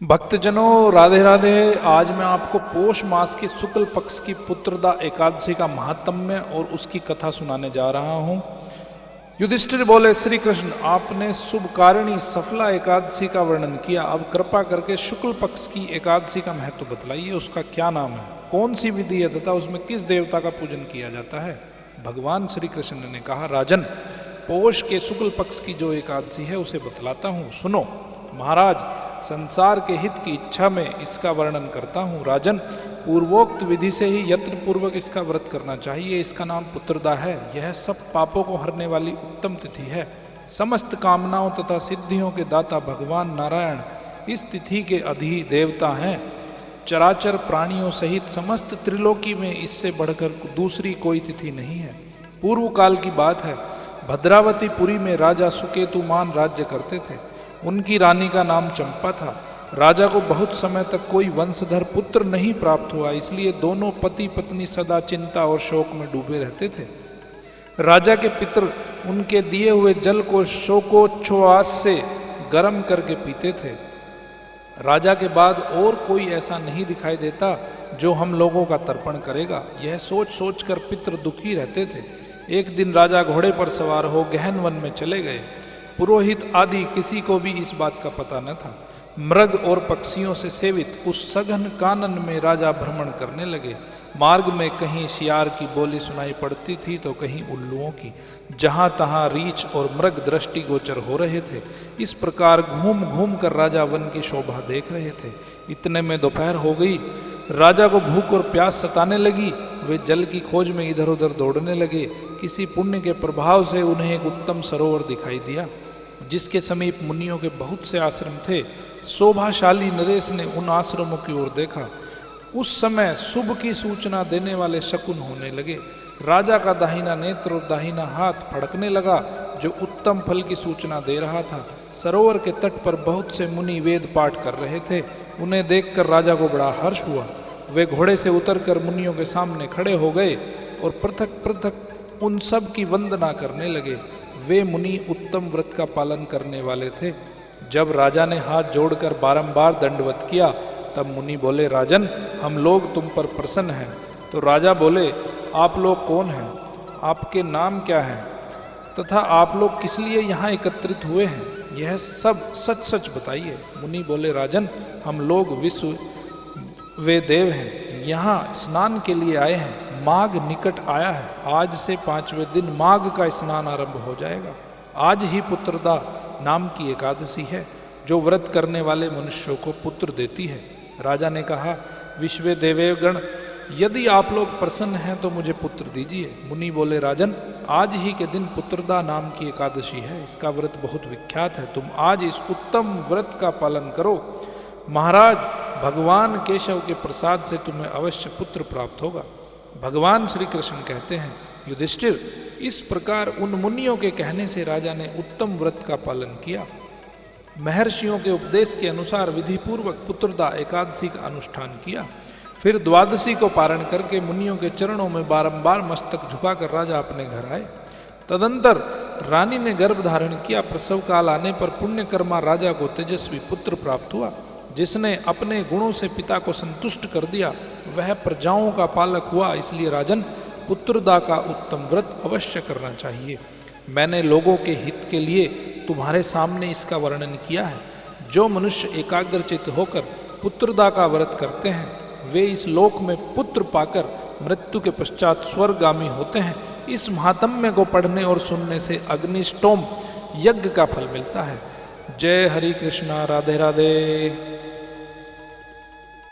भक्तजनों राधे राधे। आज मैं आपको पोष मास की शुक्ल पक्ष की पुत्रदा एकादशी का महात्म्य और उसकी कथा सुनाने जा रहा हूँ। युधिष्ठिर बोले, श्री कृष्ण आपने शुभकारिणी सफला एकादशी का वर्णन किया, अब कृपा करके शुक्ल पक्ष की एकादशी का महत्व बतलाइए। उसका क्या नाम है, कौन सी विधि है तथा उसमें किस देवता का पूजन किया जाता है। भगवान श्री कृष्ण ने कहा, राजन पोष के शुक्ल पक्ष की जो एकादशी है उसे बतलाता हूँ, सुनो। महाराज, संसार के हित की इच्छा में इसका वर्णन करता हूँ। राजन, पूर्वोक्त विधि से ही यत्न पूर्वक इसका व्रत करना चाहिए। इसका नाम पुत्रदा है। यह सब पापों को हरने वाली उत्तम तिथि है। समस्त कामनाओं तथा सिद्धियों के दाता भगवान नारायण इस तिथि के अधि देवता हैं। चराचर प्राणियों सहित समस्त त्रिलोकी में इससे बढ़कर दूसरी कोई तिथि नहीं है। पूर्व काल की बात है, भद्रावतीपुरी में राजा सुकेतुमान राज्य करते थे। उनकी रानी का नाम चंपा था। राजा को बहुत समय तक कोई वंशधर पुत्र नहीं प्राप्त हुआ, इसलिए दोनों पति पत्नी सदा चिंता और शोक में डूबे रहते थे। राजा के पितर उनके दिए हुए जल को शोकोच्छ्वास से गर्म करके पीते थे। राजा के बाद और कोई ऐसा नहीं दिखाई देता जो हम लोगों का तर्पण करेगा, यह सोच सोच कर पितर दुखी रहते थे। एक दिन राजा घोड़े पर सवार हो गहन वन में चले गए। पुरोहित आदि किसी को भी इस बात का पता न था। मृग और पक्षियों से सेवित उस सघन कानन में राजा भ्रमण करने लगे। मार्ग में कहीं शियार की बोली सुनाई पड़ती थी तो कहीं उल्लुओं की। जहाँ तहाँ रीछ और मृग दृष्टिगोचर हो रहे थे। इस प्रकार घूम घूम कर राजा वन की शोभा देख रहे थे। इतने में दोपहर हो गई। राजा को भूख और प्यास सताने लगी। वे जल की खोज में इधर उधर दौड़ने लगे। किसी पुण्य के प्रभाव से उन्हें एक उत्तम सरोवर दिखाई दिया, जिसके समीप मुनियों के बहुत से आश्रम थे। शोभाशाली नरेश ने उन आश्रमों की ओर देखा। उस समय शुभ की सूचना देने वाले शकुन होने लगे। राजा का दाहिना नेत्र और दाहिना हाथ फड़कने लगा, जो उत्तम फल की सूचना दे रहा था। सरोवर के तट पर बहुत से मुनि वेद पाठ कर रहे थे। उन्हें देखकर राजा को बड़ा हर्ष हुआ। वे घोड़े से उतरकर मुनियों के सामने खड़े हो गए और पृथक पृथक उन सब की वंदना करने लगे। वे मुनि उत्तम व्रत का पालन करने वाले थे। जब राजा ने हाथ जोड़कर बारंबार दंडवत किया, तब मुनि बोले, राजन हम लोग तुम पर प्रसन्न हैं। तो राजा बोले, आप लोग कौन हैं, आपके नाम क्या हैं तथा आप लोग किस लिए यहाँ एकत्रित हुए हैं, यह सब सच सच बताइए। मुनि बोले, राजन हम लोग विश्व वे देव हैं, यहाँ स्नान के लिए आए हैं। माघ निकट आया है। आज से 5वें दिन माघ का स्नान आरंभ हो जाएगा। आज ही पुत्रदा नाम की एकादशी है, जो व्रत करने वाले मनुष्यों को पुत्र देती है। राजा ने कहा, विश्व देवगण, यदि आप लोग प्रसन्न हैं तो मुझे पुत्र दीजिए। मुनि बोले, राजन आज ही के दिन पुत्रदा नाम की एकादशी है। इसका व्रत बहुत विख्यात है। तुम आज इस उत्तम व्रत का पालन करो। महाराज, भगवान केशव के प्रसाद से तुम्हें अवश्य पुत्र प्राप्त होगा। भगवान श्री कृष्ण कहते हैं, युधिष्ठिर इस प्रकार उन मुनियों के कहने से राजा ने उत्तम व्रत का पालन किया। महर्षियों के उपदेश के अनुसार विधि पूर्वक पुत्रदा एकादशी का अनुष्ठान किया। फिर द्वादशी को पारण करके मुनियों के चरणों में बारंबार मस्तक झुकाकर राजा अपने घर आए। तदंतर रानी ने गर्भ धारण किया। प्रसव काल आने पर पुण्यकर्मा राजा को तेजस्वी पुत्र प्राप्त हुआ, जिसने अपने गुणों से पिता को संतुष्ट कर दिया। वह प्रजाओं का पालक हुआ। इसलिए राजन, पुत्रदा का उत्तम व्रत अवश्य करना चाहिए। मैंने लोगों के हित के लिए तुम्हारे सामने इसका वर्णन किया है। जो मनुष्य एकाग्रचित्त होकर पुत्रदा का व्रत करते हैं, वे इस लोक में पुत्र पाकर मृत्यु के पश्चात स्वर्गगामी होते हैं। इस महात्म्य को पढ़ने और सुनने से अग्निष्टोम यज्ञ का फल मिलता है। जय हरि कृष्णा, राधे राधे।